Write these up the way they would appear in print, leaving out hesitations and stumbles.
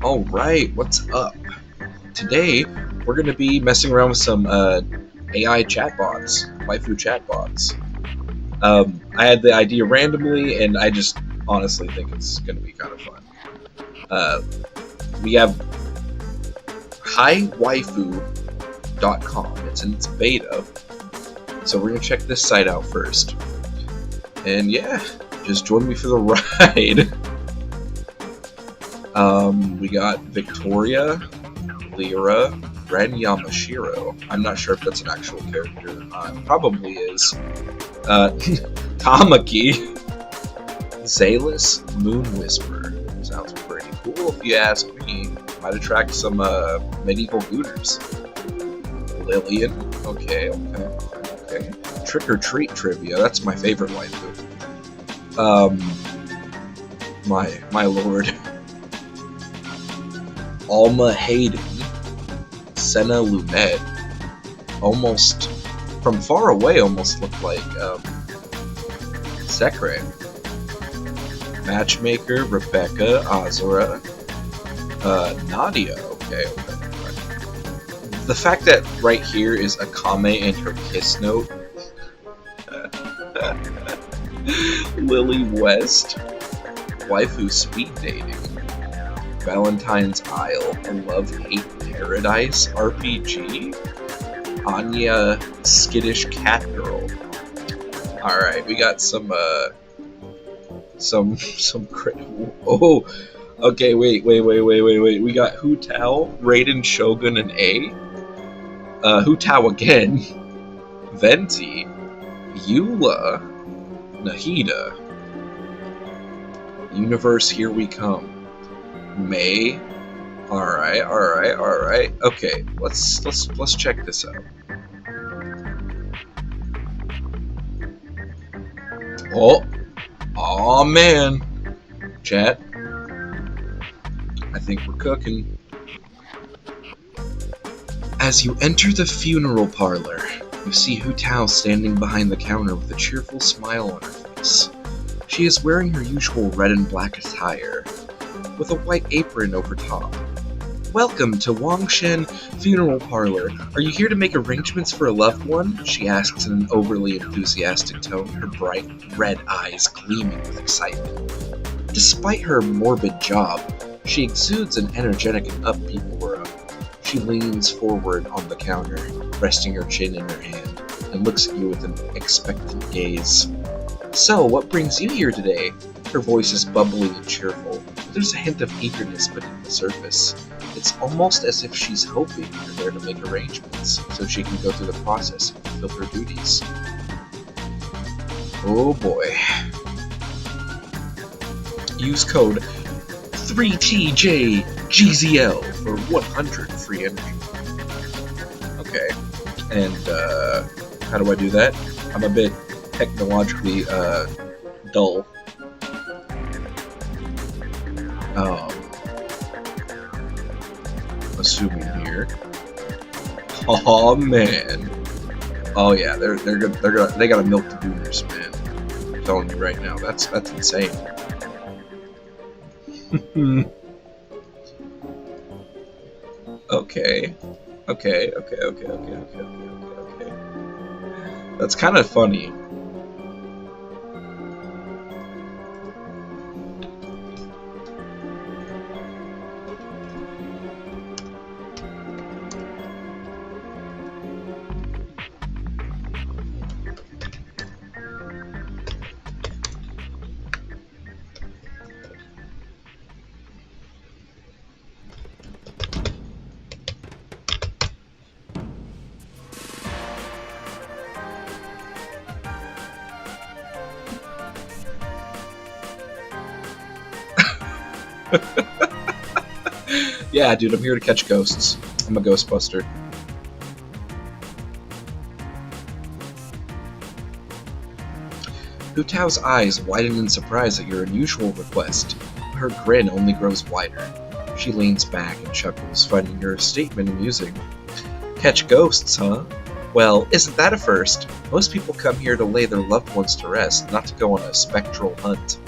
Alright, what's up? Today, we're going to be messing around with some AI chatbots, Waifu chatbots. I had the idea randomly, and I just honestly think it's going to be kind of fun. Uh, we have hiwaifu.com. It's in its beta, so we're going to check this site out first. And yeah, just join me for the ride. We got Victoria, Lyra, Ren Yamashiro. I'm not sure if that's an actual character or not. Probably is. Tamaki, Zalis, Moon Whisper. Sounds pretty cool if you ask me. Might attract some medieval gooters. Lillian. Okay. Trick or treat trivia. That's my favorite waifu. My lord. Alma Hayden, Senna Lumet, almost, from far away, almost looked like Sekre. Matchmaker, Rebecca, Azura, Nadia, okay. The fact that right here is Akame and her kiss note. Lily West, Waifu speed dating. Valentine's Isle, a Love-Hate Paradise RPG, Anya Skittish Cat Girl. Alright, we got some oh, okay, wait. We got Hu Tao, Raiden Shogun, and A. Hu Tao again, Venti, Eula, Nahida, Universe Here We Come. May. Alright. Okay, let's check this out. Oh man. Chat. I think we're cooking. As you enter the funeral parlor, you see Hu Tao standing behind the counter with a cheerful smile on her face. She is wearing her usual red and black attire, with a white apron over top. Welcome to Wangshen Funeral Parlor. Are you here to make arrangements for a loved one? She asks in an overly enthusiastic tone, her bright red eyes gleaming with excitement. Despite her morbid job, she exudes an energetic and upbeat aura. She leans forward on the counter, resting her chin in her hand, and looks at you with an expectant gaze. So, what brings you here today? Her voice is bubbly and cheerful. There's a hint of eagerness beneath the surface. It's almost as if she's hoping you're there to make arrangements, so she can go through the process and fulfill her duties. Oh boy. Use code 3TJGZL for 100 free energy. Okay. And, how do I do that? I'm a bit technologically, dull. Assuming here. Oh man. Oh yeah, they gotta milk the boomers, man. I'm telling you right now, that's insane. Okay. That's kind of funny. Yeah, dude, I'm here to catch ghosts. I'm a ghostbuster. Hu Tao's eyes widen in surprise at your unusual request. Her grin only grows wider. She leans back and chuckles, finding your statement amusing. Catch ghosts, huh? Well, isn't that a first? Most people come here to lay their loved ones to rest, not to go on a spectral hunt.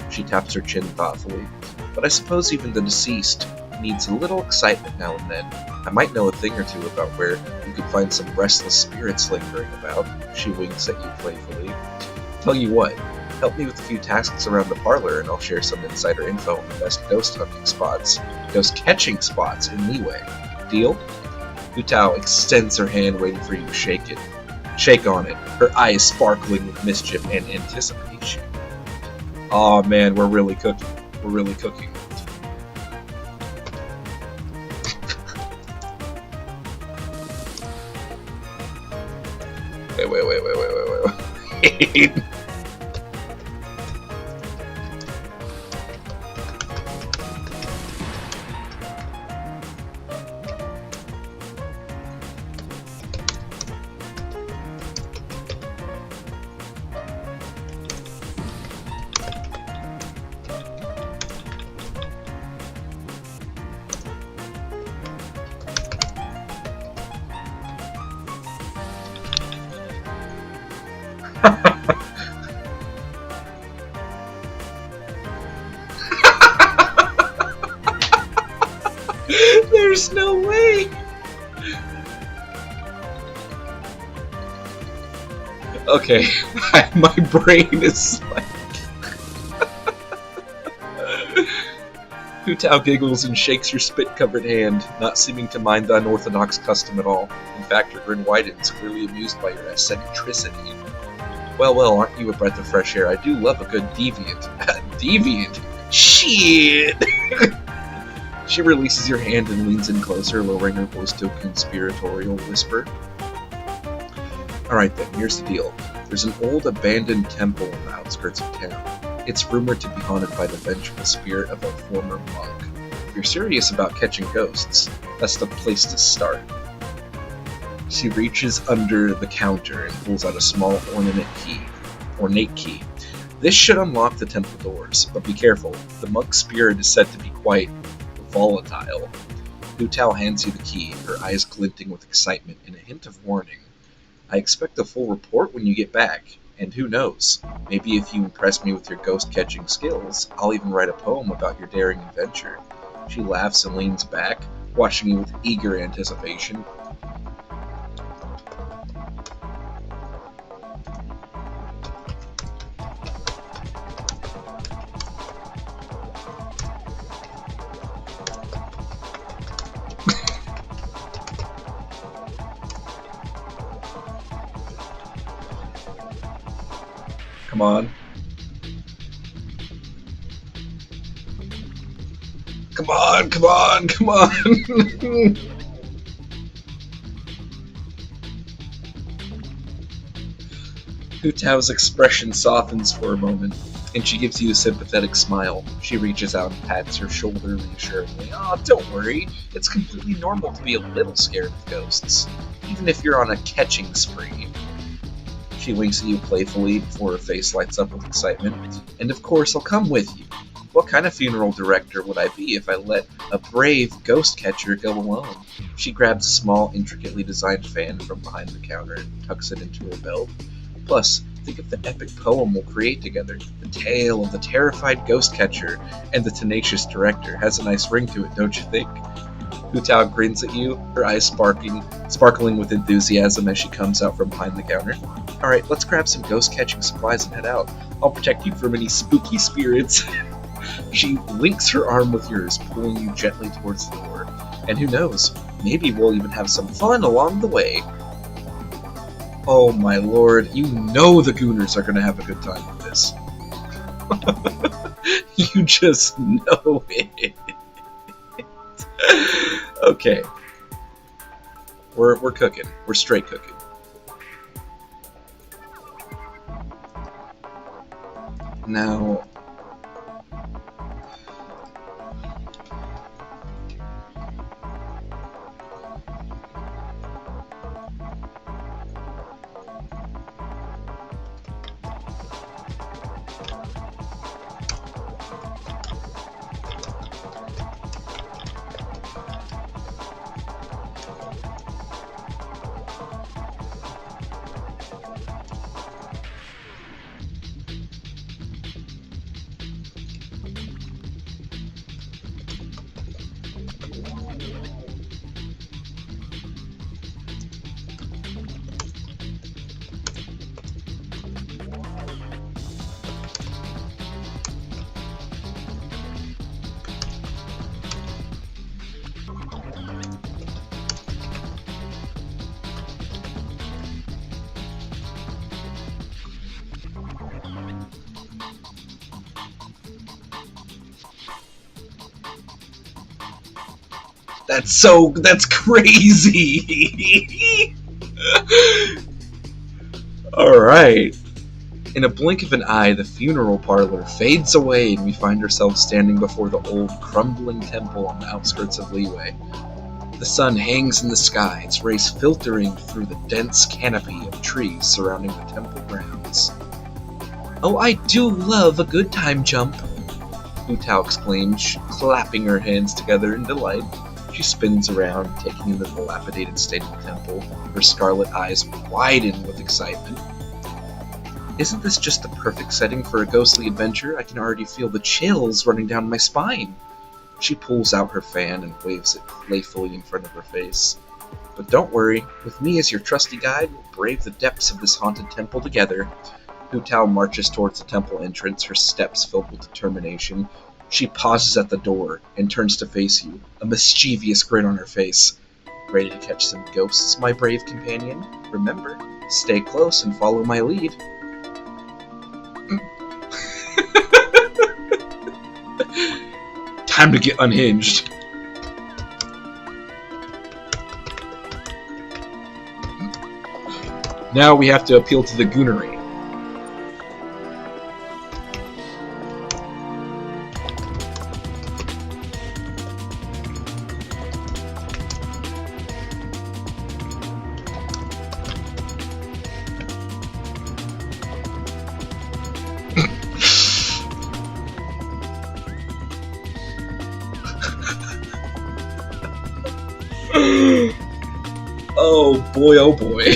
She taps her chin thoughtfully. But I suppose even the deceased needs a little excitement now and then. I might know a thing or two about where you can find some restless spirits lingering about. She winks at you playfully. Tell you what, help me with a few tasks around the parlor and I'll share some insider info on the best ghost catching spots in Liyue. Deal? Hu Tao extends her hand waiting for you to shake it. Shake on it, her eyes sparkling with mischief and anticipation. Aw man, we're really cooking. We're really cooking. Wait. There's no way! Okay, my brain is like... Hu Tao giggles and shakes your spit-covered hand, not seeming to mind the unorthodox custom at all. In fact, her grin widens, clearly amused by your eccentricity. Well, aren't you a breath of fresh air? I do love a good deviant. Deviant? Shit! She releases your hand and leans in closer, lowering her voice to a conspiratorial whisper. Alright then, here's the deal. There's an old abandoned temple in the outskirts of town. It's rumored to be haunted by the vengeful spirit of a former monk. If you're serious about catching ghosts, that's the place to start. She reaches under the counter and pulls out a small ornate key. This should unlock the temple doors, but be careful. The monk's spirit is said to be quite volatile. Hu Tao hands you the key, her eyes glinting with excitement and a hint of warning. I expect a full report when you get back, and who knows, maybe if you impress me with your ghost-catching skills, I'll even write a poem about your daring adventure. She laughs and leans back, watching you with eager anticipation. Come on. Come on! Hu Tao's expression softens for a moment, and she gives you a sympathetic smile. She reaches out and pats your shoulder reassuringly. Oh, don't worry. It's completely normal to be a little scared of ghosts, even if you're on a catching spree. She winks at you playfully before her face lights up with excitement. And of course, I'll come with you. What kind of funeral director would I be if I let a brave ghost catcher go alone? She grabs a small, intricately designed fan from behind the counter and tucks it into her belt. Plus, think of the epic poem we'll create together. The tale of the terrified ghost catcher and the tenacious director has a nice ring to it, don't you think? Hu Tao grins at you, her eyes sparkling with enthusiasm as she comes out from behind the counter. Alright, let's grab some ghost-catching supplies and head out. I'll protect you from any spooky spirits. She links her arm with yours, pulling you gently towards the door. And who knows, maybe we'll even have some fun along the way. Oh my lord, you know the Gooners are gonna have a good time with this. You just know it. Okay. We're cooking. We're straight cooking. Now, That's crazy! Alright. In a blink of an eye, the funeral parlor fades away and we find ourselves standing before the old, crumbling temple on the outskirts of Leeway. The sun hangs in the sky, its rays filtering through the dense canopy of trees surrounding the temple grounds. "Oh, I do love a good time jump," Hu Tao exclaims, clapping her hands together in delight. She spins around, taking in the dilapidated state of the temple, her scarlet eyes widen with excitement. "Isn't this just the perfect setting for a ghostly adventure? I can already feel the chills running down my spine." She pulls out her fan and waves it playfully in front of her face. "But don't worry, with me as your trusty guide, we'll brave the depths of this haunted temple together." Hu Tao marches towards the temple entrance, her steps filled with determination. She pauses at the door and turns to face you, a mischievous grin on her face. "Ready to catch some ghosts, my brave companion? Remember, stay close and follow my lead." Time to get unhinged. Now we have to appeal to the goonery. Oh boy, oh boy.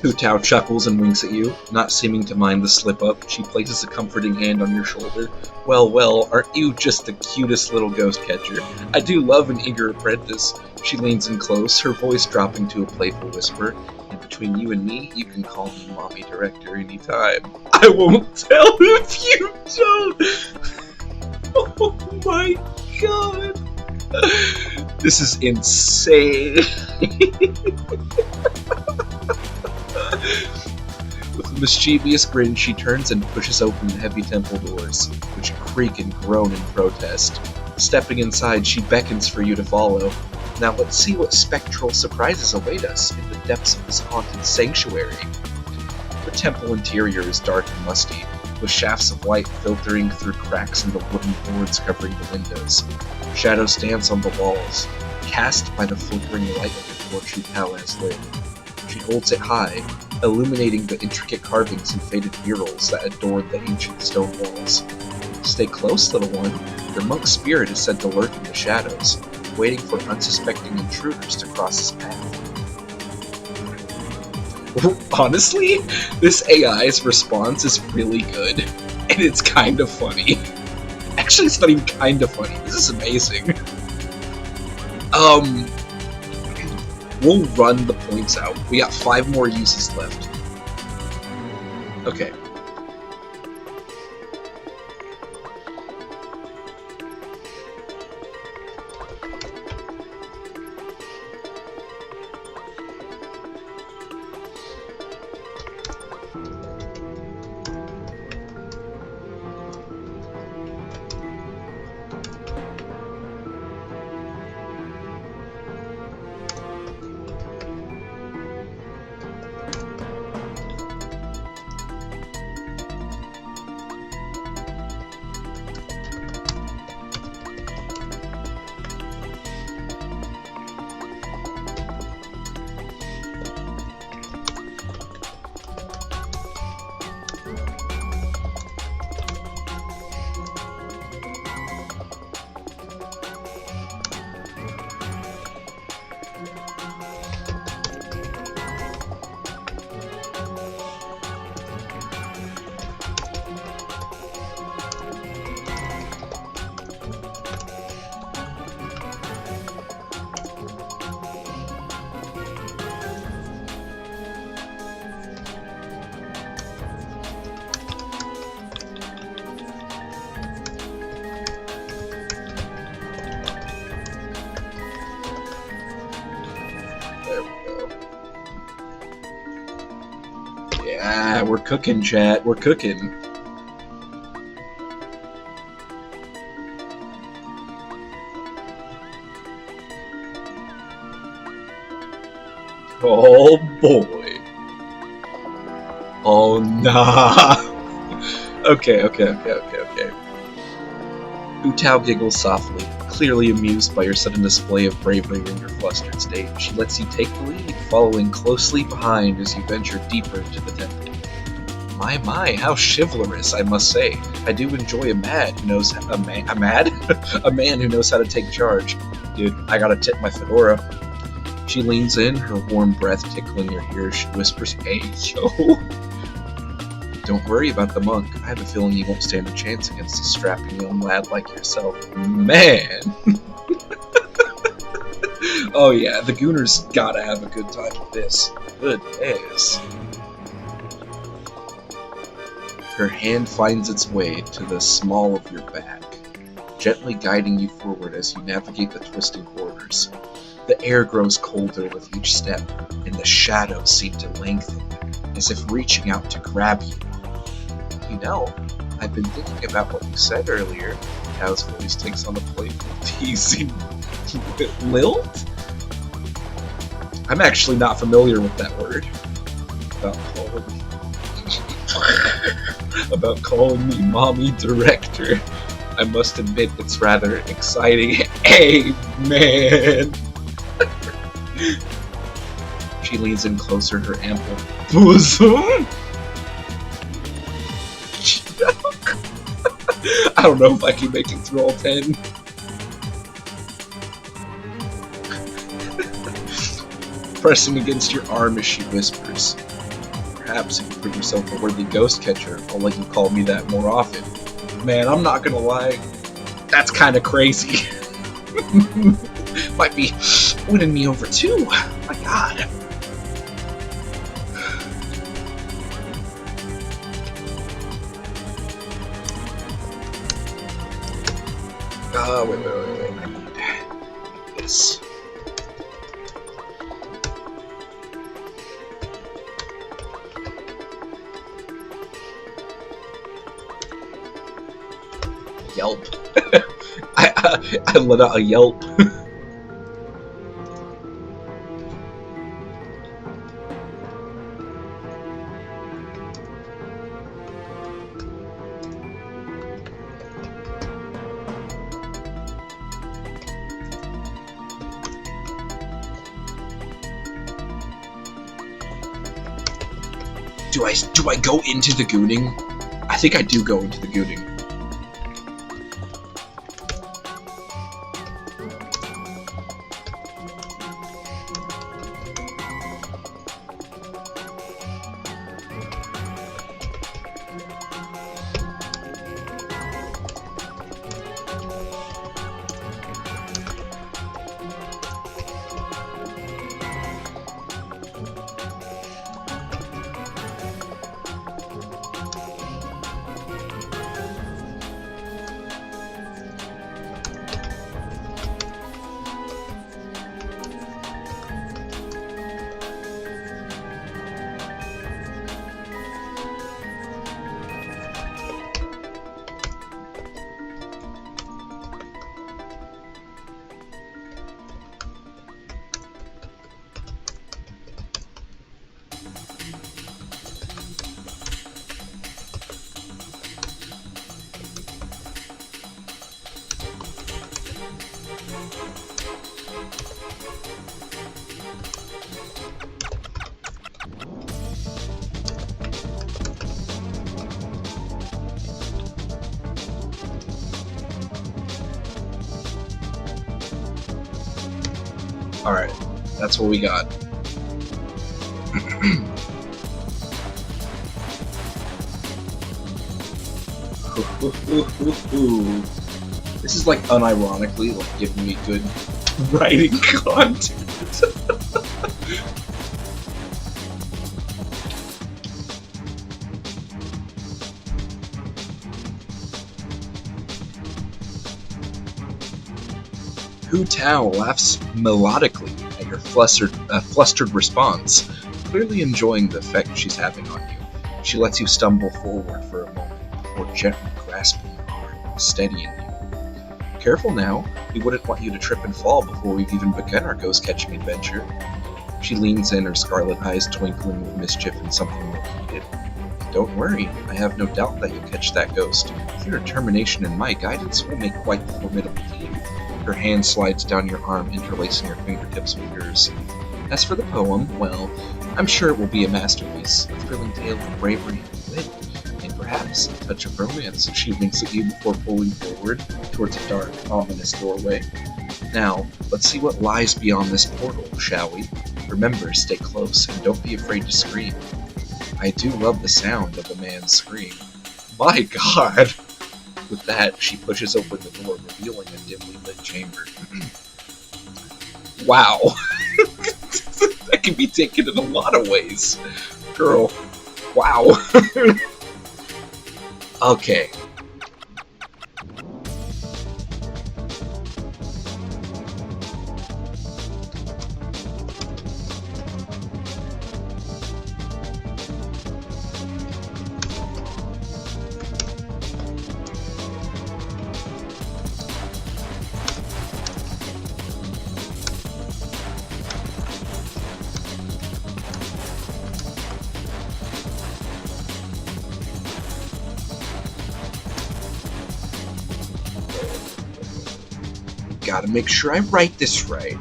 Hu Tao chuckles and winks at you, not seeming to mind the slip-up. She places a comforting hand on your shoulder. Well, aren't you just the cutest little ghost catcher? I do love an eager apprentice." She leans in close, her voice dropping to a playful whisper. "And between you and me, you can call me Mommy Director anytime." "I won't tell if you don't." Oh my god. This is insane. With a mischievous grin, she turns and pushes open the heavy temple doors, which creak and groan in protest. Stepping inside, she beckons for you to follow. Now let's see what spectral surprises await us in the depths of this haunted sanctuary. The temple interior is dark and musty, with shafts of light filtering through cracks in the wooden boards covering the windows. Shadows dance on the walls, cast by the flickering light of the torch Hu Tao has lit. She holds it high, illuminating the intricate carvings and faded murals that adorn the ancient stone walls. Stay close, little one. The monk's spirit is said to lurk in the shadows, waiting for unsuspecting intruders to cross his path. Honestly, this AI's response is really good, and it's kind of funny. Actually, it's not even kind of funny. This is amazing. We'll run the points out. We got 5 more uses left. Okay. Yeah, we're cooking, chat. We're cooking. Oh boy. Oh nah. Okay. Hu Tao giggles softly, clearly amused by your sudden display of bravery in your flustered state. She lets you take the lead, following closely behind as you venture deeper into the temple. My, how chivalrous, I must say. I do enjoy a man who knows a man who knows how to take charge. Dude, I gotta tip my fedora. She leans in, her warm breath tickling your ears. She whispers, "Hey, yo." Don't worry about the monk. I have a feeling he won't stand a chance against a strapping young lad like yourself. Man! Oh yeah, the Gooner's gotta have a good time with this. Goodness. Her hand finds its way to the small of your back, gently guiding you forward as you navigate the twisting corridors. The air grows colder with each step, and the shadows seem to lengthen, as if reaching out to grab you. You know, I've been thinking about what you said earlier. Tao's voice takes on a playful, teasing lilt? I'm actually not familiar with that word. About calling me mommy director. I must admit it's rather exciting. Amen. She leans in closer, her ample bosom. I don't know if I can make it through all 10. Pressing against your arm as she whispers. Perhaps if you prove yourself a worthy ghost catcher, I'll let you call me that more often. Man, I'm not gonna lie. That's kinda crazy. Might be winning me over too. My god. Wait. I need this. Yelp. I let out a yelp. Do I go into the gooning? I think I do go into the gooning. Alright, that's what we got. This is like unironically like giving me good writing content. Hu Tao laughs melodically at your flustered response, clearly enjoying the effect she's having on you. She lets you stumble forward for a moment before gently grasping your arm, steadying you. Careful now, we wouldn't want you to trip and fall before we've even begun our ghost catching adventure. She leans in, her scarlet eyes twinkling with mischief and something more heated. Don't worry, I have no doubt that you'll catch that ghost. With your determination and my guidance, we'll make quite the formidable team. Her hand slides down your arm, interlacing her fingertips with yours. As for the poem, well, I'm sure it will be a masterpiece, a thrilling tale of bravery and wit, and perhaps a touch of romance. She winks at you before pulling forward towards a dark, ominous doorway. Now, let's see what lies beyond this portal, shall we? Remember, stay close, and don't be afraid to scream. I do love the sound of a man's scream. My god! With that, she pushes open the door, revealing a dimly lit chamber. Wow! That can be taken in a lot of ways. Girl, wow. Okay. Gotta make sure I write this right.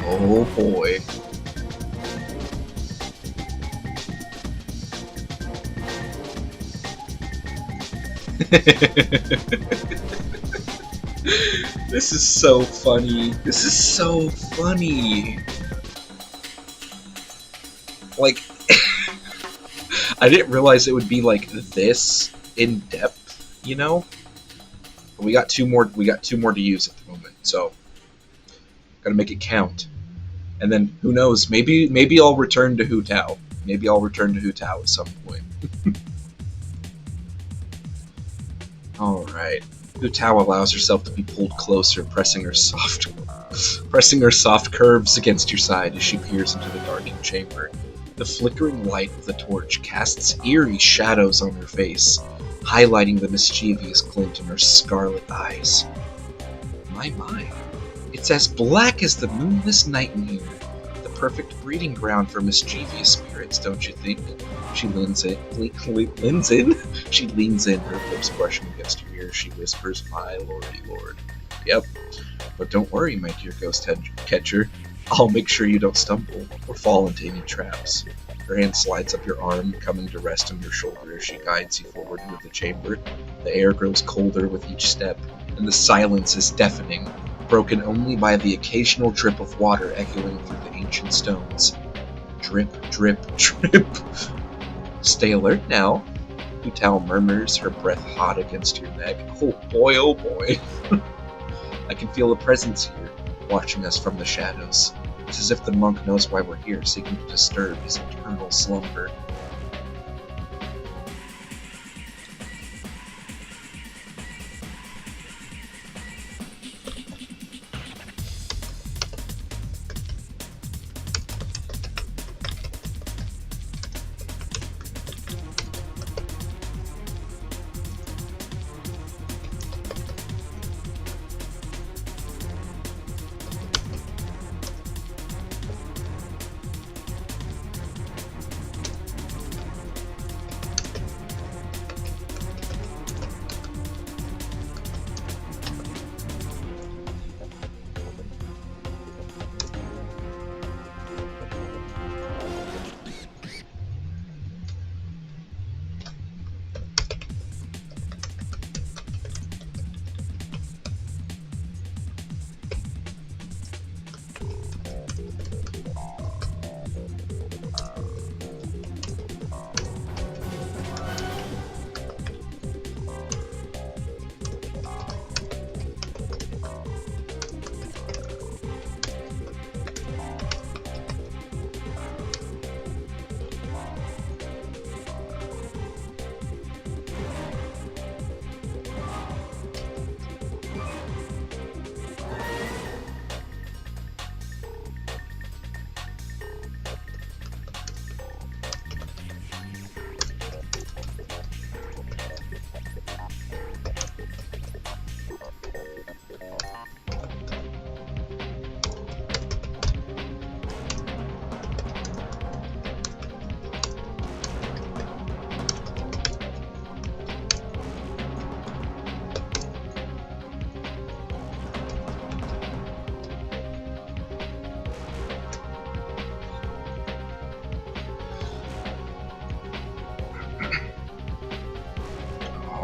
Oh boy. This is so funny. This is so funny. Like, I didn't realize it would be like this in depth, you know? But we got two more to use at the moment, so gotta make it count. And then who knows, maybe I'll return to Hu Tao. Maybe I'll return to Hu Tao at some point. Alright. Hu Tao allows herself to be pulled closer, pressing her soft curves against your side as she peers into the darkened chamber. The flickering light of the torch casts eerie shadows on her face, highlighting the mischievous glint in her scarlet eyes. My. It's as black as the moonless night in here. The perfect breeding ground for mischievous spirits, don't you think? She leans in, her lips brushing against her ear. She whispers, "My lordy lord." Yep. But don't worry, my dear ghost catcher. I'll make sure you don't stumble or fall into any traps. Her hand slides up your arm, coming to rest on your shoulder as she guides you forward into the chamber. The air grows colder with each step, and the silence is deafening, broken only by the occasional drip of water echoing through the ancient stones. Drip, drip, drip. Stay alert now, Hu Tao murmurs, her breath hot against your neck. Oh boy, oh boy. I can feel a presence here, watching us from the shadows. It's as if the monk knows why we're here, seeking to disturb his eternal slumber.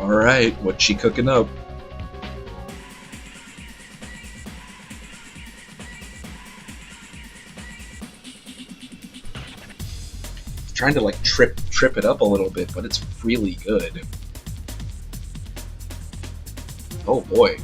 Alright, what's she cooking up? Trying to like trip it up a little bit, but it's really good. Oh boy.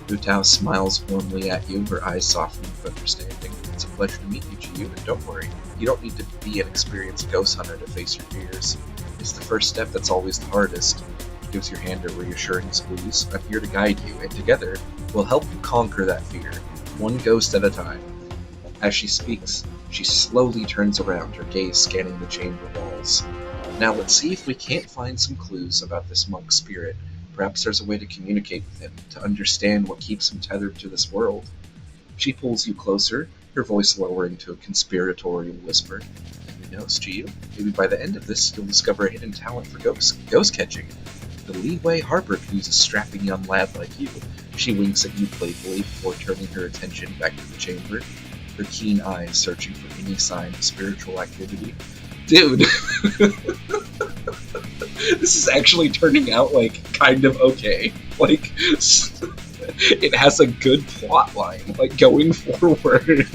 Hu Tao smiles warmly at you, her eyes softening with understanding. It's a pleasure to meet you, Chiyu, and don't worry, you don't need to be an experienced ghost hunter to face your fears. It's the first step that's always the hardest. She gives your hand a reassuring squeeze. I'm here to guide you, and together, we'll help you conquer that fear, one ghost at a time. As she speaks, she slowly turns around, her gaze scanning the chamber walls. Now let's see if we can't find some clues about this monk's spirit. Perhaps there's a way to communicate with him, to understand what keeps him tethered to this world. She pulls you closer, her voice lowering to a conspiratorial whisper. And who knows, Chiyu? Maybe by the end of this, you'll discover a hidden talent for ghost catching. The leeway Harper could use a strapping young lad like you. She winks at you playfully before turning her attention back to the chamber, her keen eyes searching for any sign of spiritual activity. Dude, this is actually turning out like kind of okay. Like, it has a good plot line, like going forward.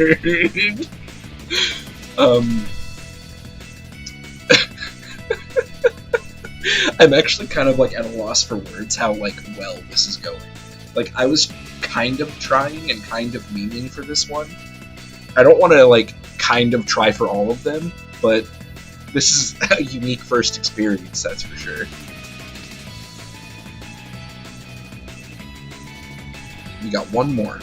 I'm actually kind of like at a loss for words how like well this is going. Like, I was kind of trying and kind of meaning for this one. I don't want to like kind of try for all of them, but this is a unique first experience, that's for sure. We got one more.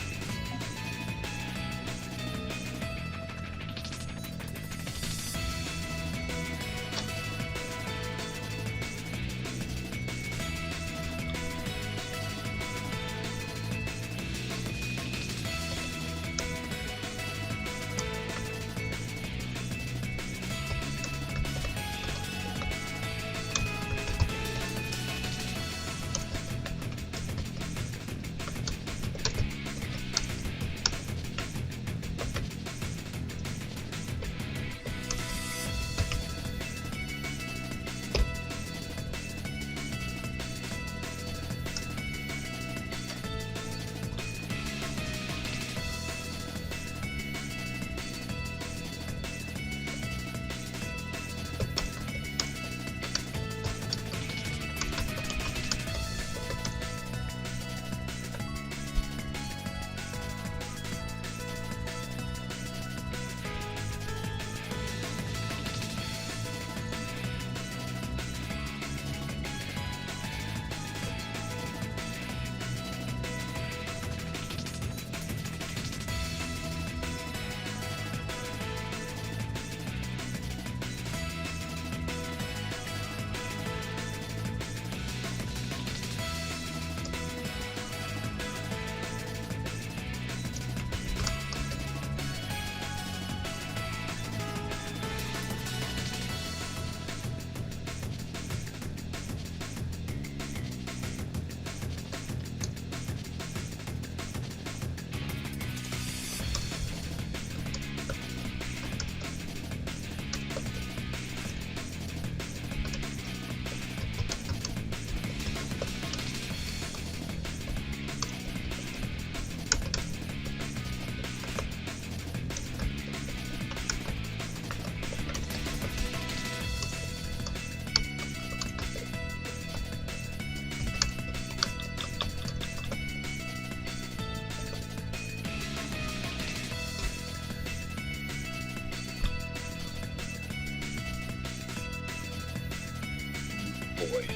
Boy.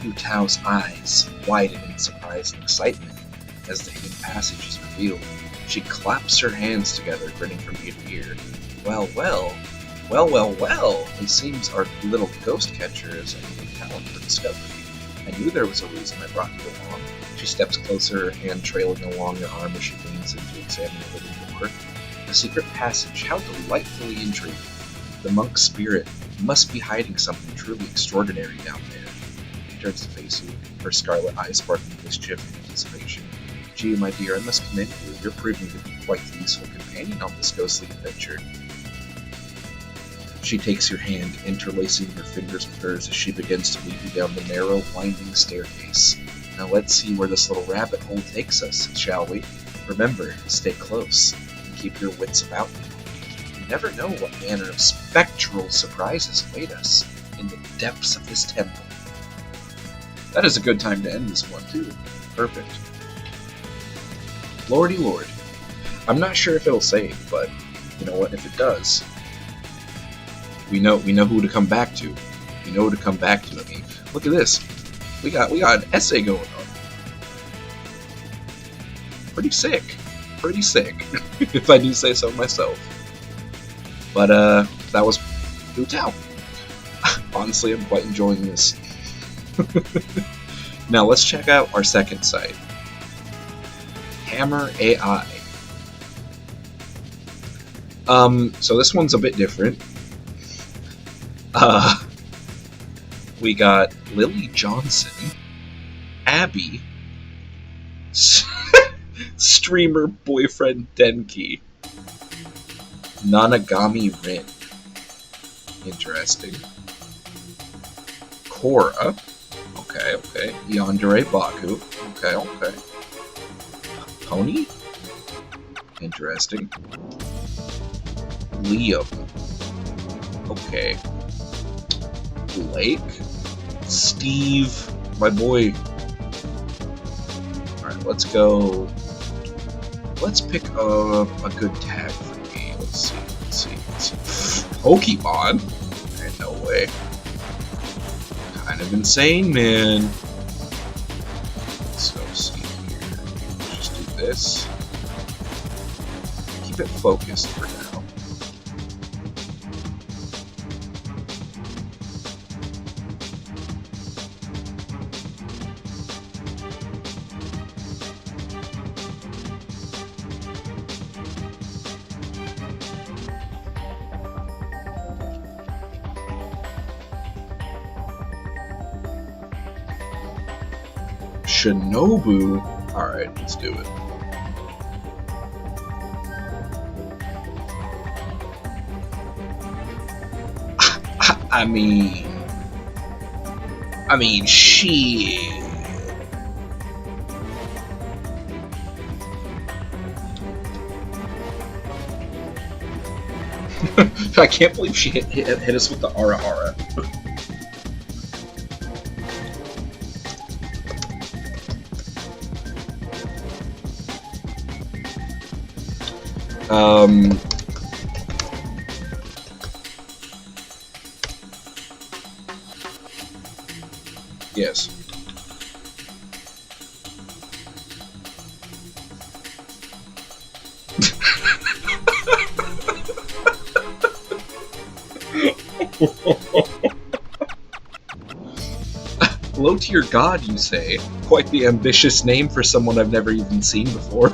Hu Tao's eyes widen in surprise and excitement as the hidden passage is revealed. She claps her hands together, grinning from ear to ear. Well, well, it seems our little ghost catcher is a new talent for discovery. I knew there was a reason I brought you along. She steps closer, her hand trailing along her arm as she leans in to examine the hidden door. A secret passage, how delightfully intriguing. The monk's spirit must be hiding something truly extraordinary down there. She turns to face you, her scarlet eyes sparkling mischief and anticipation. Gee, my dear, I must commend you. You're proving to be quite the useful companion on this ghostly adventure. She takes your hand, interlacing her fingers with hers as she begins to lead you down the narrow, winding staircase. Now let's see where this little rabbit hole takes us, shall we? Remember, stay close, and keep your wits about you. You never know what manner of spectral surprises await us in the depths of this temple. That is a good time to end this one, too. Perfect. Lordy Lord. I'm not sure if it'll save, but you know what? If it does, we know who to come back to. We know who to come back to. I mean, look at this. We got an essay going on. Pretty sick. Pretty sick, if I do say so myself. But that was Hu Tao. Honestly, I'm quite enjoying this. Now let's check out our second site, Hammer AI. So this one's a bit different. We got Lily Johnson, Abby, streamer boyfriend Denki, Nanagami Rin. Interesting. Korra. Okay. Yandere Baku. Okay. Pony? Interesting. Liam. Okay. Blake? Steve? My boy. Alright, let's go. Let's pick a good tag for me. Let's see. Pokemon? No way. Kind of insane, man. Let's go see here. Let's just do this. Keep it focused for now. Shinobu. Alright, let's do it. I mean, shit. I can't believe she hit us with the Ara. Yes. Low tier god, you say? Quite the ambitious name for someone I've never even seen before.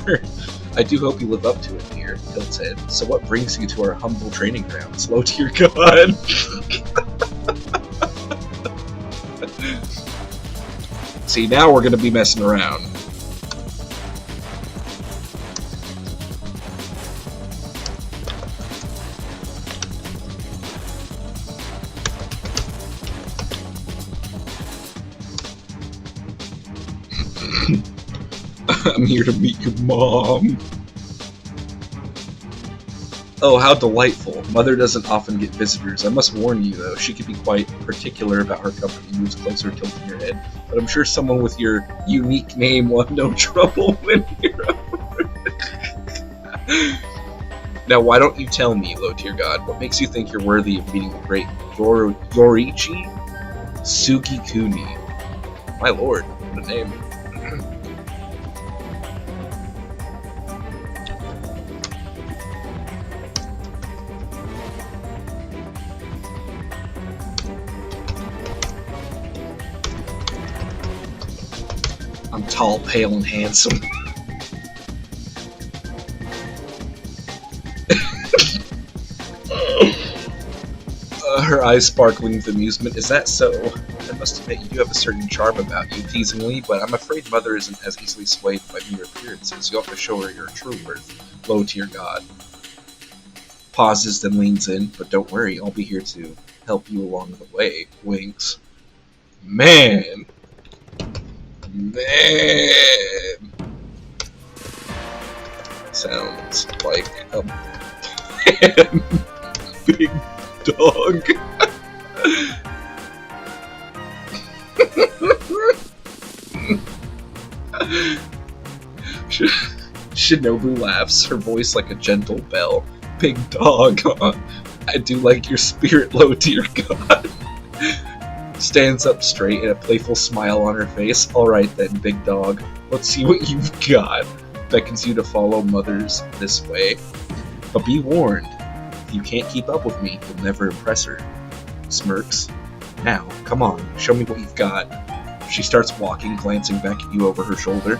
I do hope you live up to it, dear, tilts head. So what brings you to our humble training grounds, low tier god? See, now we're gonna be messing around. I'm here to meet your mom. Oh, how delightful. Mother doesn't often get visitors. I must warn you, though, she can be quite particular about her company moves closer, tilting your head. But I'm sure someone with your unique name will have no trouble when you're over. Now, why don't you tell me, low tier god, what makes you think you're worthy of meeting the great Yoriichi Sugikuni? My lord, what a name. I'm tall, pale, and handsome. Her eyes sparkling with amusement. Is that so? I must admit, you do have a certain charm about you, teasingly, but I'm afraid Mother isn't as easily swayed by mere appearances. You'll have to show her your true worth. Low to your god. Pauses, then leans in, but don't worry, I'll be here to help you along the way. Winks. Man! Man! Sounds like a plan. Big dog. Shinobu laughs, her voice like a gentle bell. Big dog, huh? I do like your spirit, low to your god. Stands up straight and a playful smile on her face. Alright then, big dog. Let's see what you've got. Beckons you to follow Mother's this way. But be warned, if you can't keep up with me, you'll never impress her. Smirks. Now, come on, show me what you've got. She starts walking, glancing back at you over her shoulder.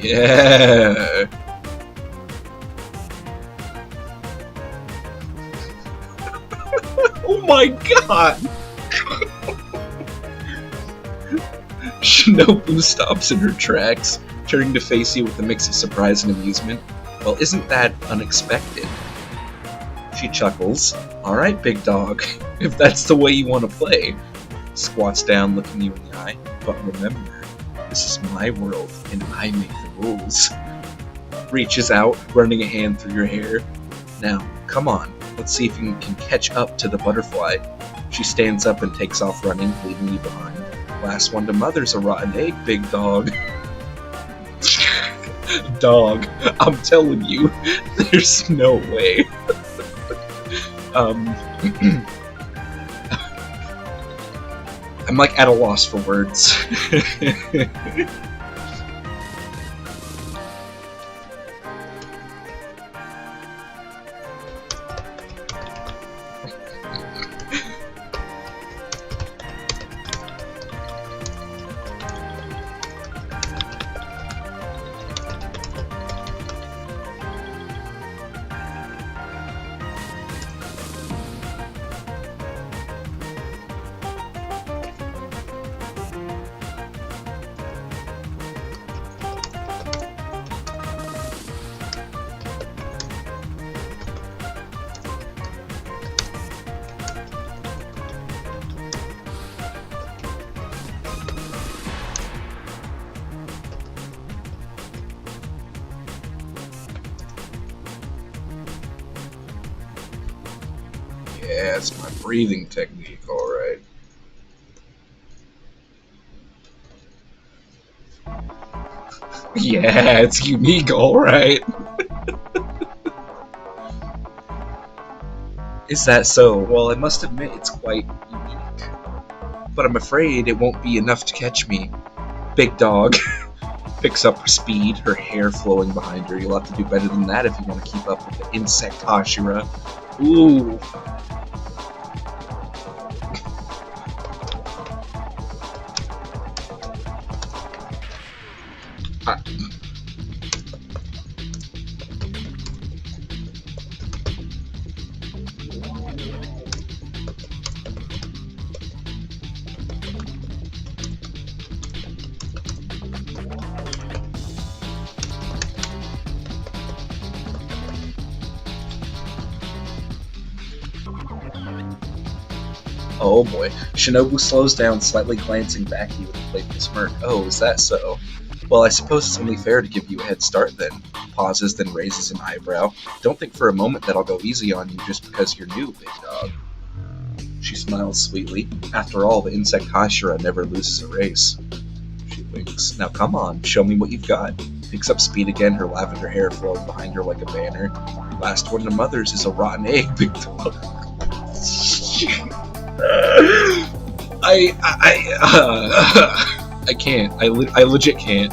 Yeah. Oh my god! Shinobu stops in her tracks, turning to face you with a mix of surprise and amusement. Well, isn't that unexpected? She chuckles. Alright, big dog, if that's the way you want to play. Squats down, looking you in the eye. But remember, this is my world, and I make the rules. Reaches out, running a hand through your hair. Now, come on, let's see if you can catch up to the butterfly. She stands up and takes off running, leaving you behind. Last one to Mother's a rotten egg, big dog. Dog, I'm telling you, there's no way. I'm like at a loss for words. Yeah, it's my breathing technique, alright. Yeah, it's unique, alright. Is that so? Well, I must admit it's quite unique. But I'm afraid it won't be enough to catch me. Big dog. Picks up her speed, her hair flowing behind her. You'll have to do better than that if you want to keep up with the insect Hashira. Ooh. Oh boy. Shinobu slows down, slightly glancing back at you with a playful smirk. Oh, is that so? Well, I suppose it's only fair to give you a head start then. Pauses, then raises an eyebrow. Don't think for a moment that I'll go easy on you just because you're new, big dog. She smiles sweetly. After all, the insect Hashira never loses a race. She winks. Now come on, show me what you've got. Picks up speed again, her lavender hair flowing behind her like a banner. Last one to Mother's is a rotten egg, big dog. I can't. I legit can't.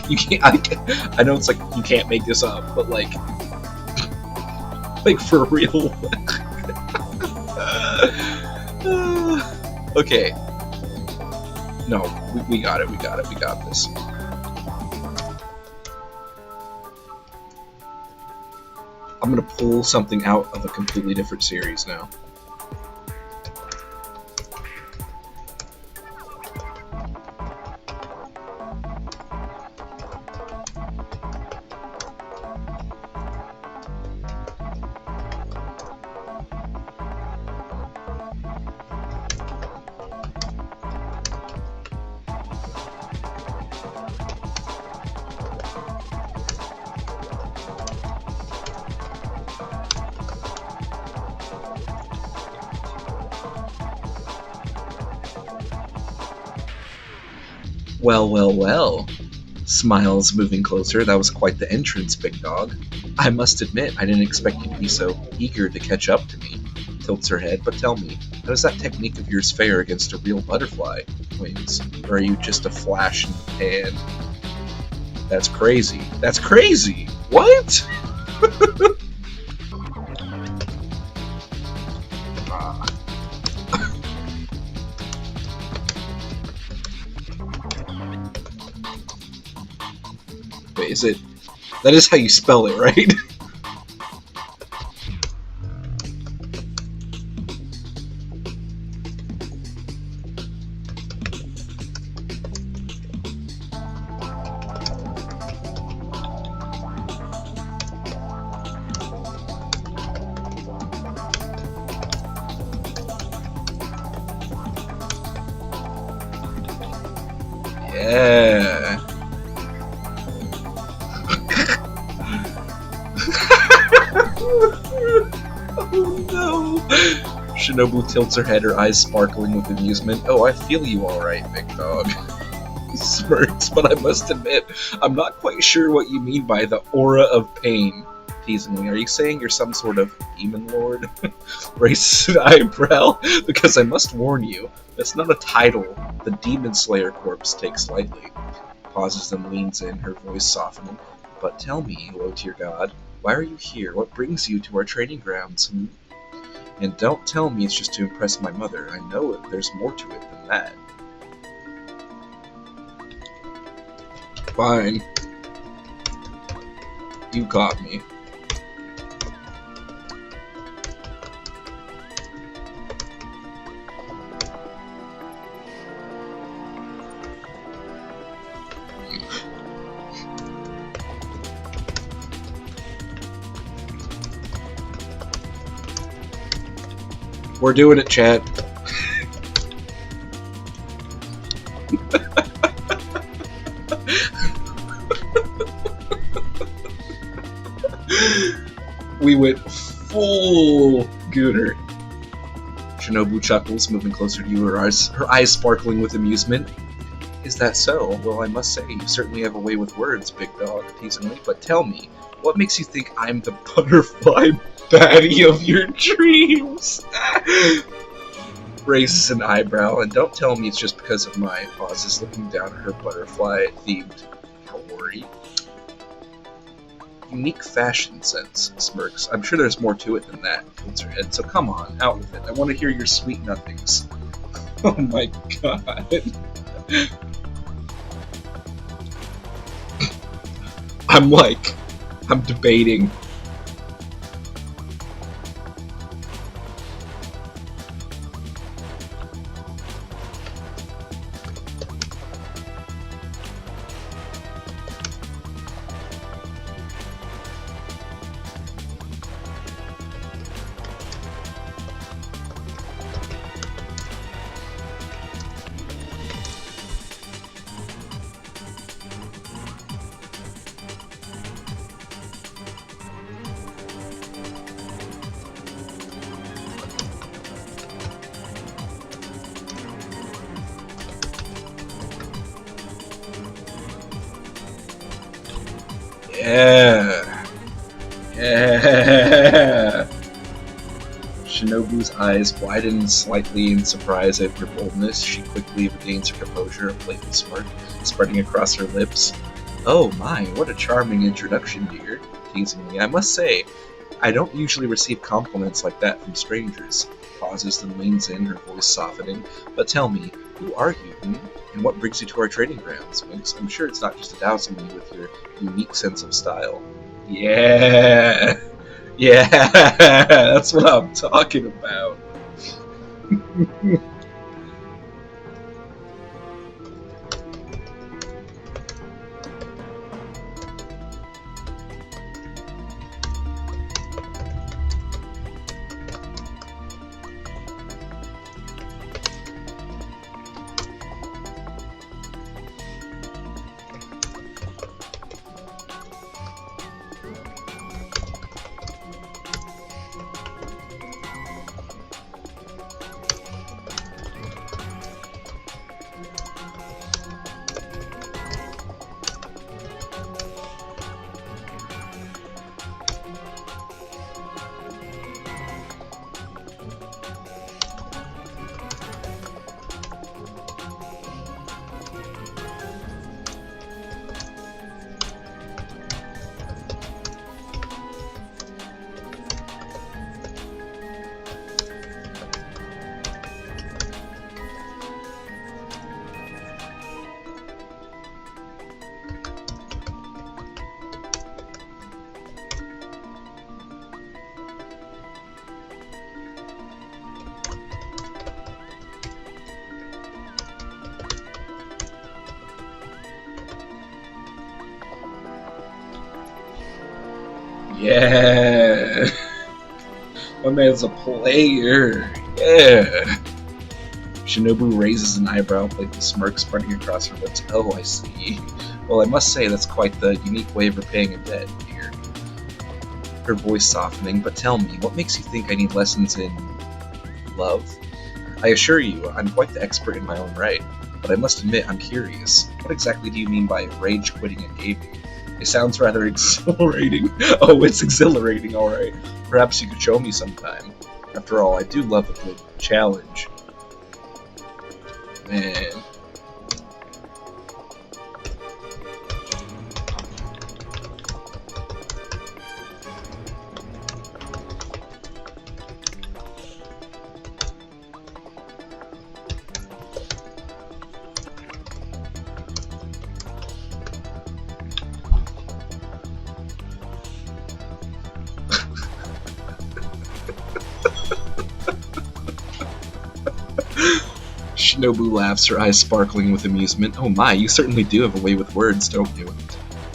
You can't. I know it's like you can't make this up, but like for real. Okay. No, we got it. We got it. We got this. I'm gonna pull something out of a completely different series now. Well, well, well. Smiles moving closer. That was quite the entrance, big dog. I must admit, I didn't expect you to be so eager to catch up to me. Tilts her head, but tell me, how does that technique of yours fare against a real butterfly wings? Or are you just a flash in the pan? That's crazy. That's crazy! What? Wait, is it? That is how you spell it, right? Yeah. Oh no! Shinobu tilts her head, her eyes sparkling with amusement. Oh, I feel you alright, big dog. Smirks, but I must admit, I'm not quite sure what you mean by the aura of pain. Teasingly, are you saying you're some sort of demon lord? Raises an eyebrow, because I must warn you, that's not a title the Demon Slayer corpse takes lightly. Pauses and leans in, her voice softening. But tell me, low-tier god, why are you here? What brings you to our training grounds? And don't tell me it's just to impress my mother. I know there's more to it than that. Fine. You got me. We're doing it, chat. We went full gooner. Shinobu chuckles, moving closer to you, her eyes sparkling with amusement. Is that so? Well, I must say, you certainly have a way with words, big dog, teasingly. But tell me, what makes you think I'm the butterfly baddie of your dreams? Raises an eyebrow, and don't tell me it's just because of my pauses, looking down at her butterfly-themed Kaori. Unique fashion sense, smirks. I'm sure there's more to it than that, tilts her head. So come on, out with it. I want to hear your sweet nothings. Oh my god. I'm debating. Yeah. Yeah. Shinobu's eyes widen slightly in surprise at her boldness. She quickly regains her composure, a playful smirk spreading across her lips. Oh my, what a charming introduction, dear, teasingly. I must say, I don't usually receive compliments like that from strangers. Pauses, then leans in, her voice softening. But tell me, who are you, and what brings you to our training grounds, Winks? I'm sure it's not just to dazzle me with your unique sense of style. Yeah, yeah, that's what I'm talking about. Yeah, my man's a player. Yeah. Shinobu raises an eyebrow, playful smirk spreading across her lips. Oh, I see. Well, I must say that's quite the unique way of repaying a debt, dear. Her voice softening, but tell me, what makes you think I need lessons in love? I assure you, I'm quite the expert in my own right, but I must admit I'm curious. What exactly do you mean by rage quitting and gaming? It sounds rather exhilarating. Oh, it's exhilarating, alright. Perhaps you could show me sometime. After all, I do love a good challenge. Man. Shinobu laughs, her eyes sparkling with amusement. Oh my, you certainly do have a way with words, don't you?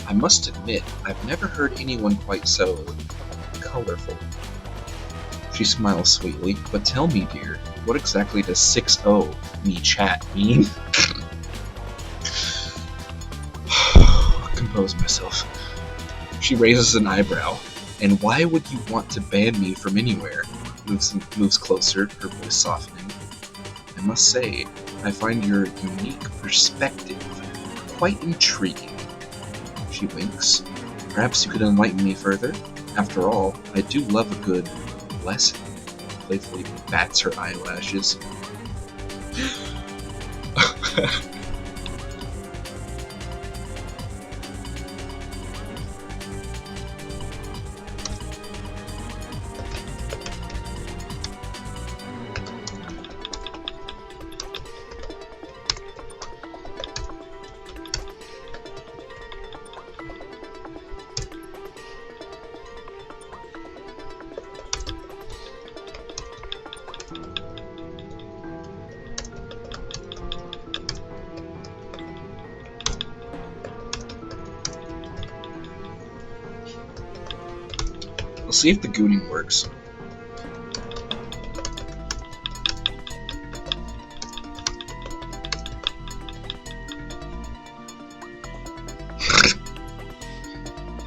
I must admit, I've never heard anyone quite so colorful. She smiles sweetly, but tell me, dear, what exactly does 6-0 me chat mean? Compose myself. She raises an eyebrow. And why would you want to ban me from anywhere? Moves closer, her voice softening. I must say, I find your unique perspective quite intriguing. She winks. Perhaps you could enlighten me further? After all, I do love a good lesson. Playfully bats her eyelashes. We'll see if the gooning works.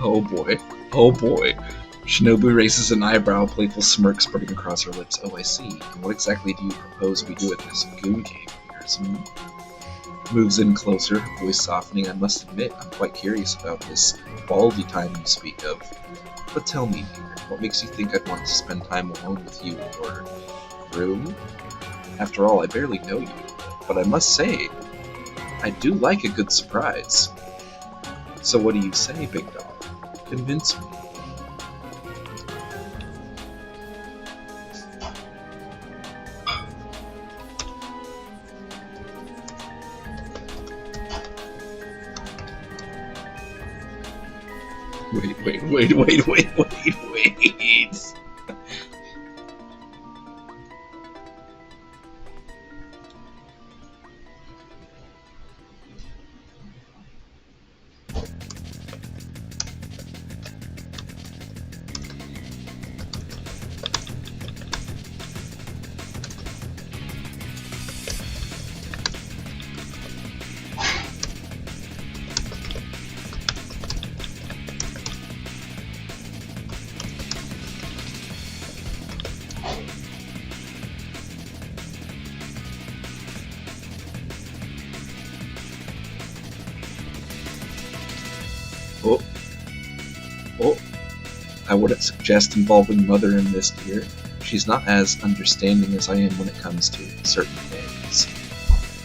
Oh boy. Oh boy. Shinobu raises an eyebrow, a playful smirk spreading across her lips. Oh, I see. And what exactly do you propose we do at this goon cave of yours? Moves in closer, her voice softening. I must admit, I'm quite curious about this quality time you speak of. But tell me, dear, what makes you think I'd want to spend time alone with you in your room? After all, I barely know you, but I must say, I do like a good surprise. So what do you say, big dog? Convince me. Wait. Oh, oh. I wouldn't suggest involving Mother in this, dear. She's not as understanding as I am when it comes to certain things.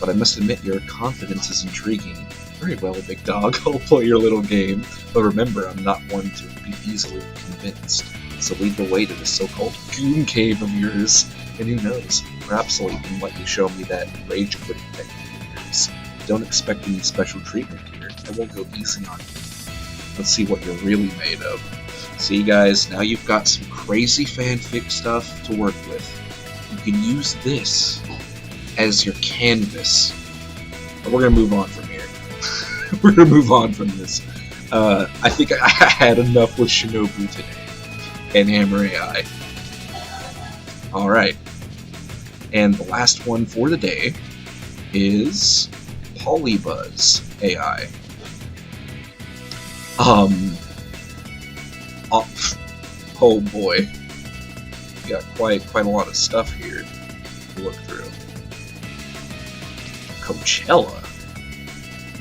But I must admit your confidence is intriguing. Very well, big dog, I'll play your little game. But remember, I'm not one to be easily convinced. So lead the way to this so-called goon cave of yours. And who knows, perhaps I'll even let you show me that rage-quitting technique of yours. Don't expect any special treatment here. I won't go easy on you. Let's see what you're really made of. See guys, now you've got some crazy fanfic stuff to work with. You can use this as your canvas. But we're gonna move on from here. We're gonna move on from this. I think I had enough with Shinobu today and Hammer AI. Alright. And the last one for the day is Polybuzz AI. Oh boy, we got quite a lot of stuff here to look through. Coachella,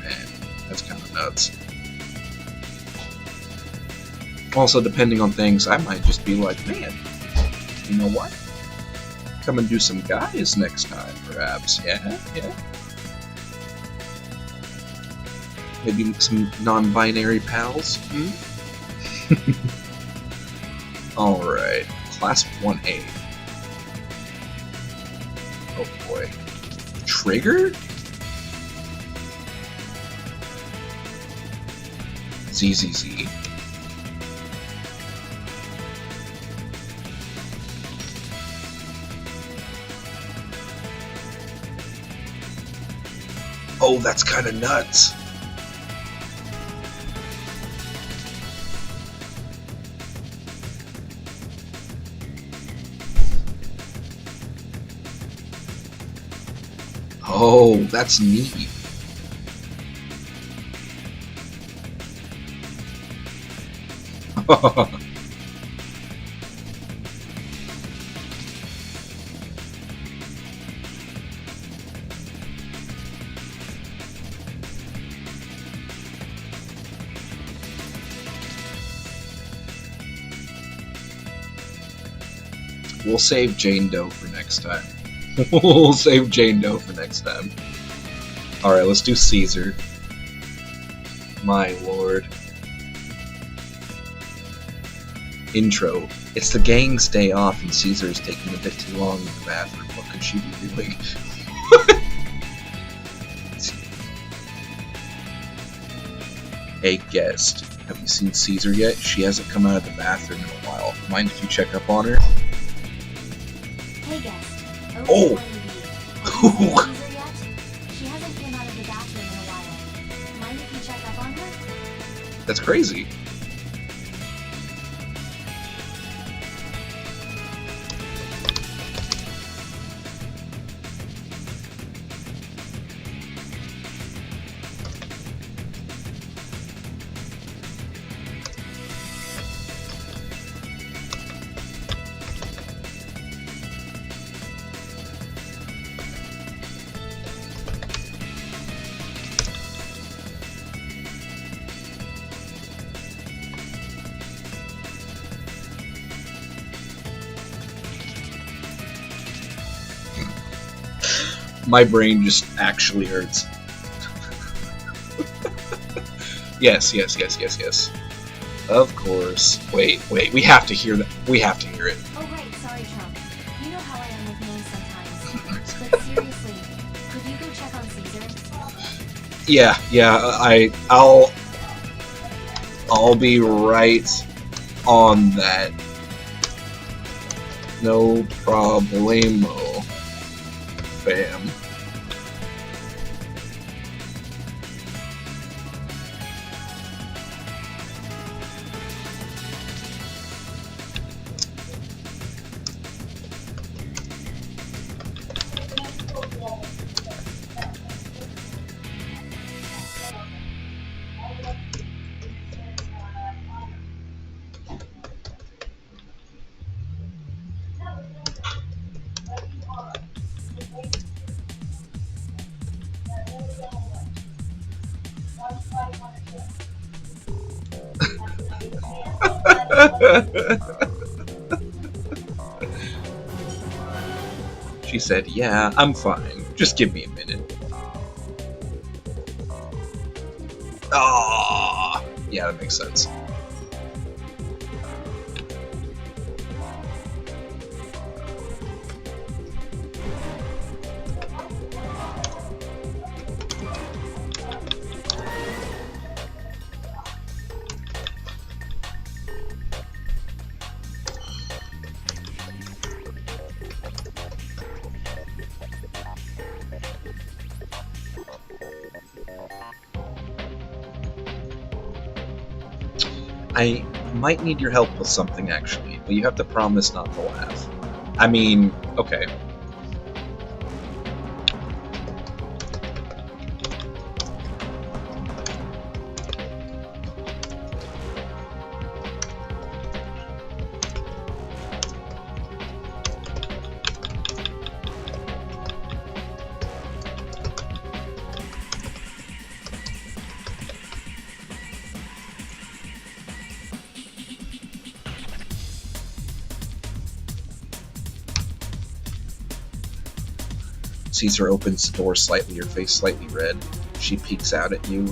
man, that's kind of nuts. Also, depending on things, I might just be like, man, you know what? Come and do some guys next time, perhaps. Yeah. Maybe some non-binary pals. Alright, Class 1A. Oh boy. Trigger? ZZZ. Oh, that's kind of nuts. Oh, that's neat. We'll save Jane Doe for next time. We'll save Jane Doe for next time. Alright, let's do Caesar. My lord. Intro. It's the gang's day off and Caesar's taking a bit too long in the bathroom. What could she be doing? Hey, guest. Have you seen Caesar yet? She hasn't come out of the bathroom in a while. Mind if you check up on her? Hey, guest. Oh! Caesar yet? She hasn't come out of the bathroom in a while. Mind if you check up on her? That's crazy. My brain just actually hurts. Yes, yes, yes, yes, yes. Of course. Wait, we have to hear that. We have to hear it. Oh right, sorry Trump. You know how I am with names sometimes. But seriously, could you go check on Caesar? Yeah, I'll be right on that. No problemo, fam. She said, yeah, I'm fine. Just give me a minute. Ah, yeah, that makes sense. I might need your help with something, actually, but you have to promise not to laugh. I mean, okay. Caesar opens the door slightly, her face slightly red. She peeks out at you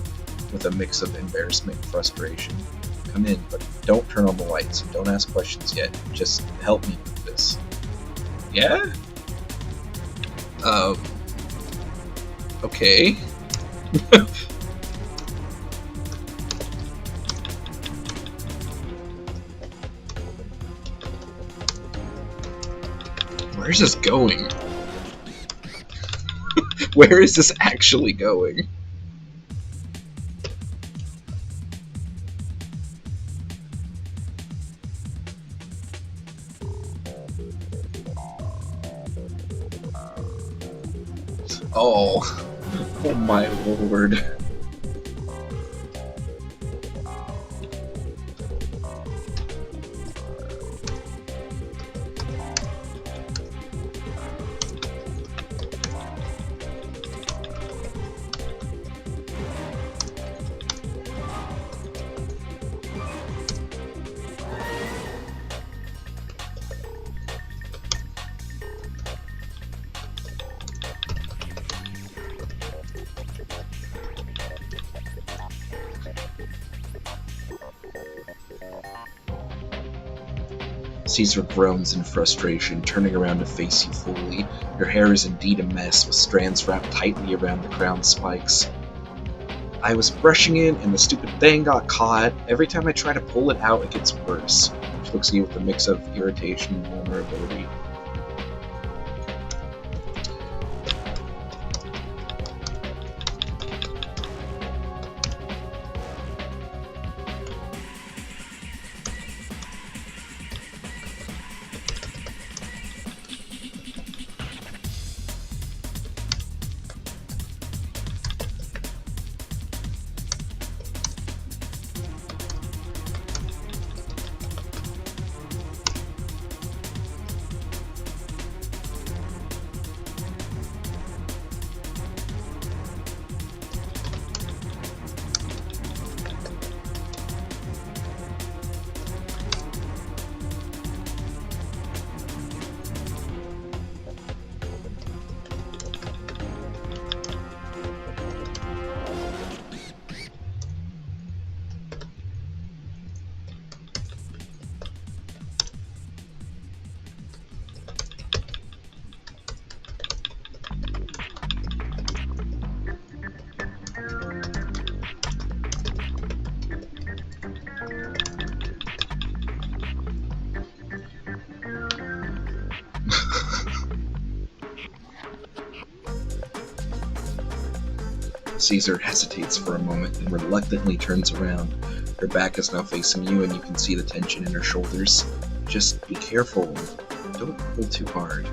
with a mix of embarrassment and frustration. Come in, but don't turn on the lights and don't ask questions yet. Just help me with this. Yeah? Okay. Where's this going? Where is this actually going? Oh. Oh my lord. Caesar groans in frustration, turning around to face you fully. Your hair is indeed a mess, with strands wrapped tightly around the crown spikes. I was brushing it, and the stupid thing got caught. Every time I try to pull it out, it gets worse. She looks at you with a mix of irritation and vulnerability. Caesar hesitates for a moment and reluctantly turns around. Her back is now facing you, and you can see the tension in her shoulders. Just be careful. Don't pull too hard.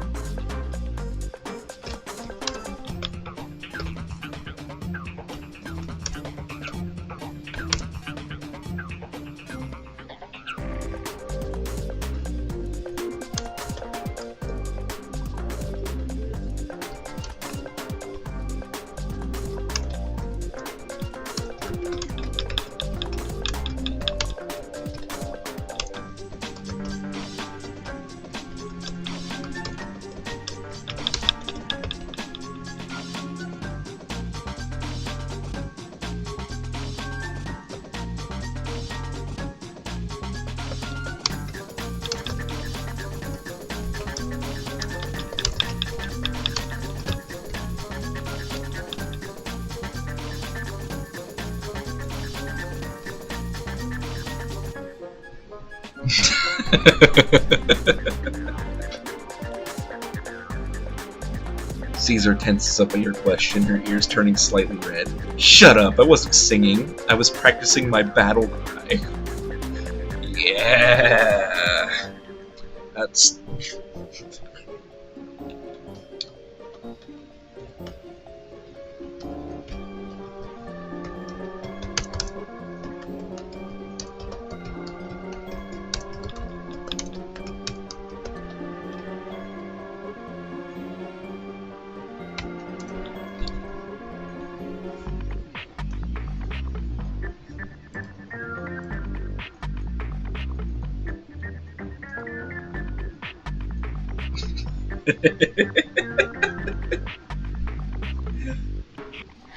Caesar tenses up at your question, her ears turning slightly red. Shut up, I wasn't singing. I was practicing my battle cry. Yeah. That's...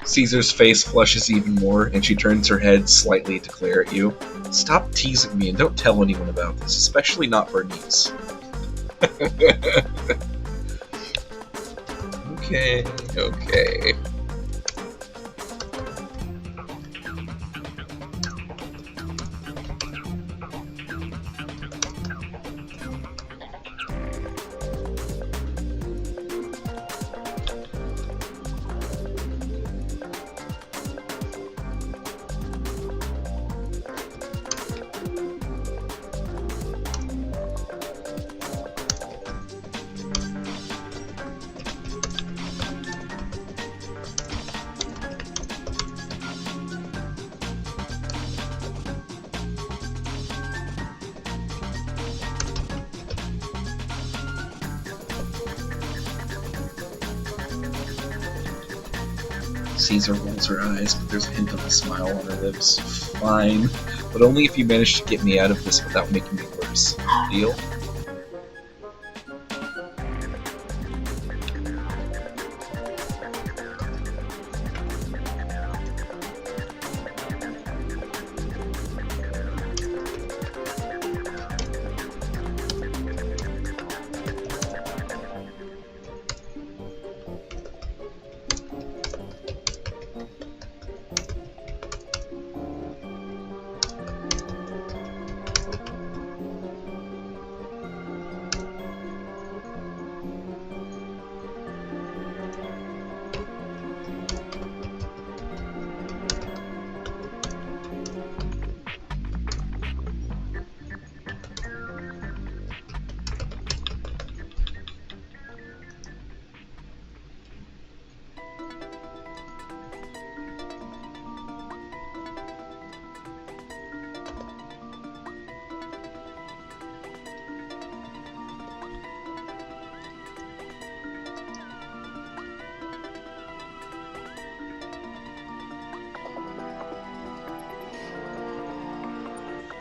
Caesar's face flushes even more, and she turns her head slightly to glare at you. Stop teasing me and don't tell anyone about this, especially not Bernice. Okay, okay. Caesar rolls her eyes, but there's a hint of a smile on her lips. Fine, but only if you manage to get me out of this without making me worse. Deal?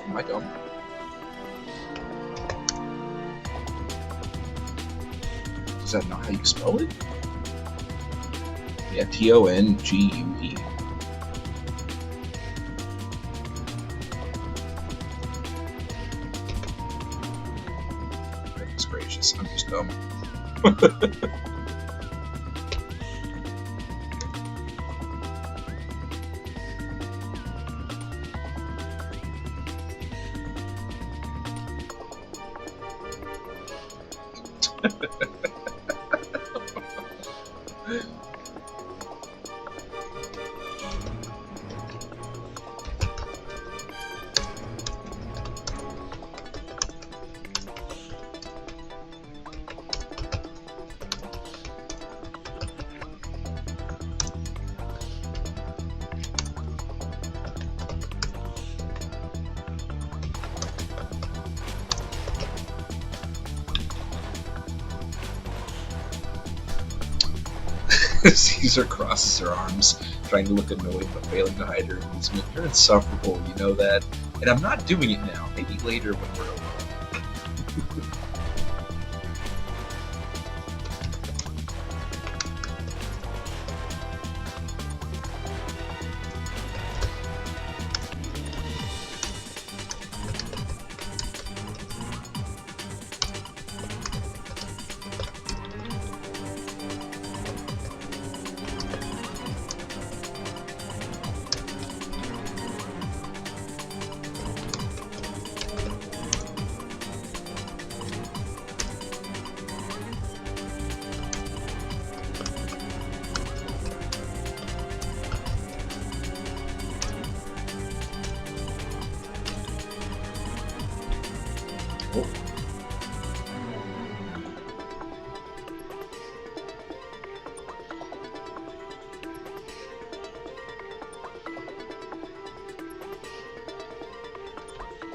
Am I dumb? Is that not how you spell it? Yeah, Tongue. Goodness gracious, I'm just dumb. Caesar crosses her arms, trying to look annoyed but failing to hide her amusement. You're insufferable, you know that? And I'm not doing it now. Maybe later when we're alone. Oh.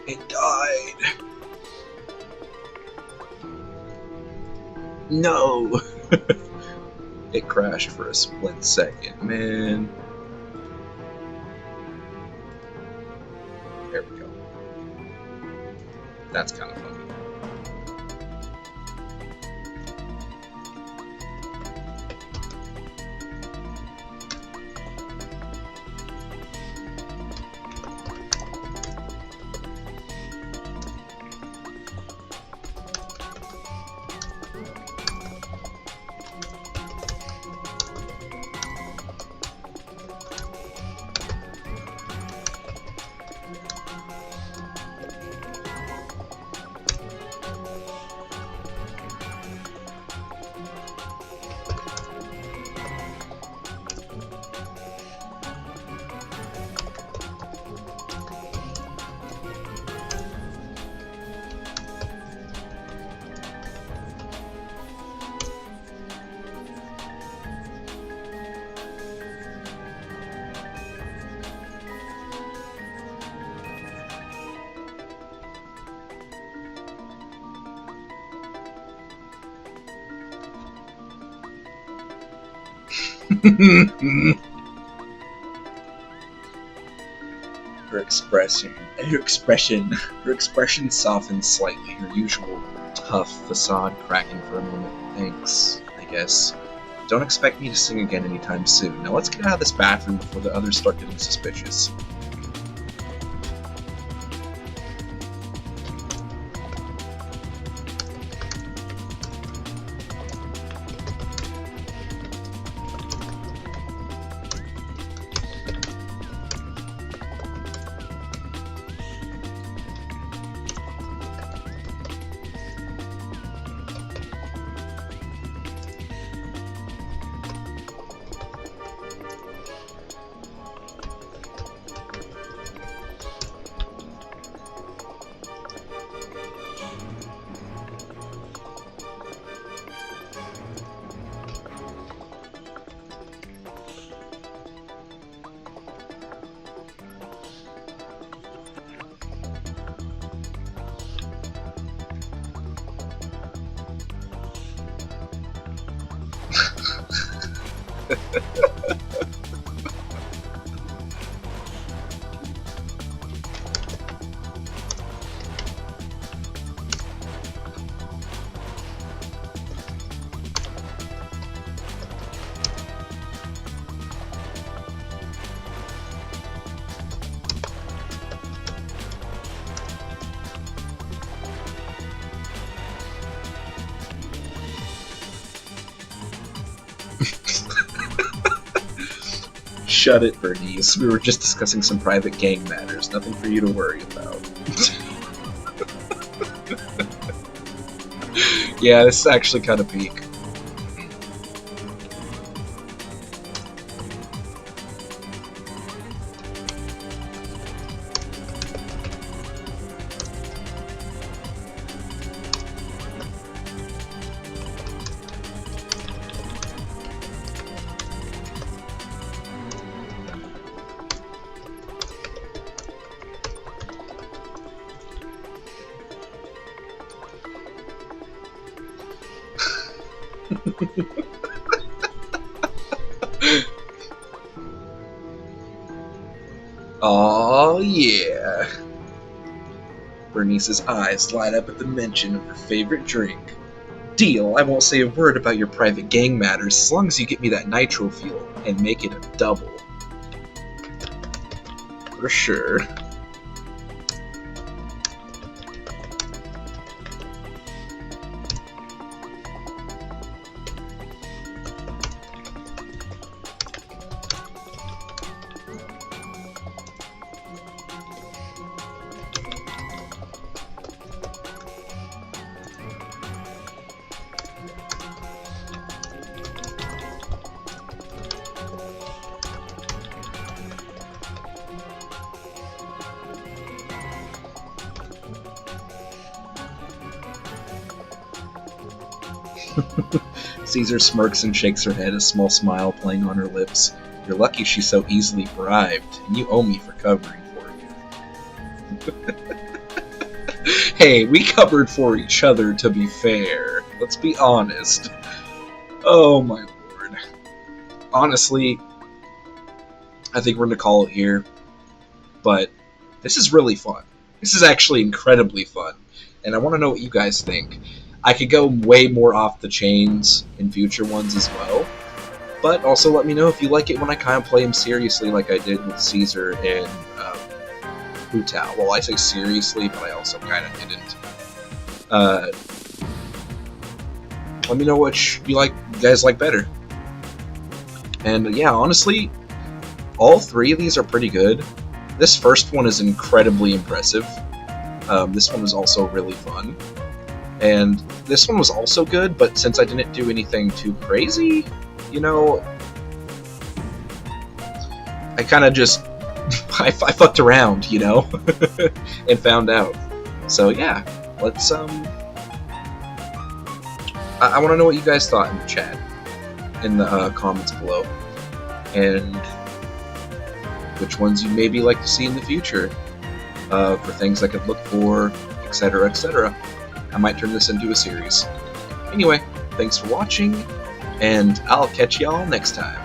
It died. No. It crashed for a split second, man. There we go. That's kind of funny. Her expression softened slightly, her usual tough facade cracking for a moment. Thanks, I guess. Don't expect me to sing again anytime soon. Now let's get out of this bathroom before the others start getting suspicious. Shut it, Bernice. We were just discussing some private gang matters. Nothing for you to worry about. Yeah, this is actually kind of peak. Aw, yeah. Bernice's eyes light up at the mention of her favorite drink. Deal, I won't say a word about your private gang matters as long as you get me that nitro fuel and make it a double. For sure. Caesar smirks and shakes her head, a small smile playing on her lips. You're lucky she's so easily bribed, and you owe me for covering for you. Hey, we covered for each other, to be fair. Let's be honest. Oh my lord. Honestly, I think we're gonna call it here, but this is really fun. This is actually incredibly fun, and I want to know what you guys think. I could go way more off the chains in future ones as well, but also let me know if you like it when I kind of play them seriously like I did with Caesar and Hu Tao. Well, I say seriously, but I also kind of didn't. Let me know which you guys like better. And yeah, honestly, all three of these are pretty good. This first one is incredibly impressive. This one was also really fun. And this one was also good, but since I didn't do anything too crazy, you know, I kind of just, I fucked around, you know, and found out. So yeah, let's, I want to know what you guys thought in the chat, in the comments below, and which ones you maybe like to see in the future, for things I could look for, etc., etc. I might turn this into a series. Anyway, thanks for watching, and I'll catch y'all next time.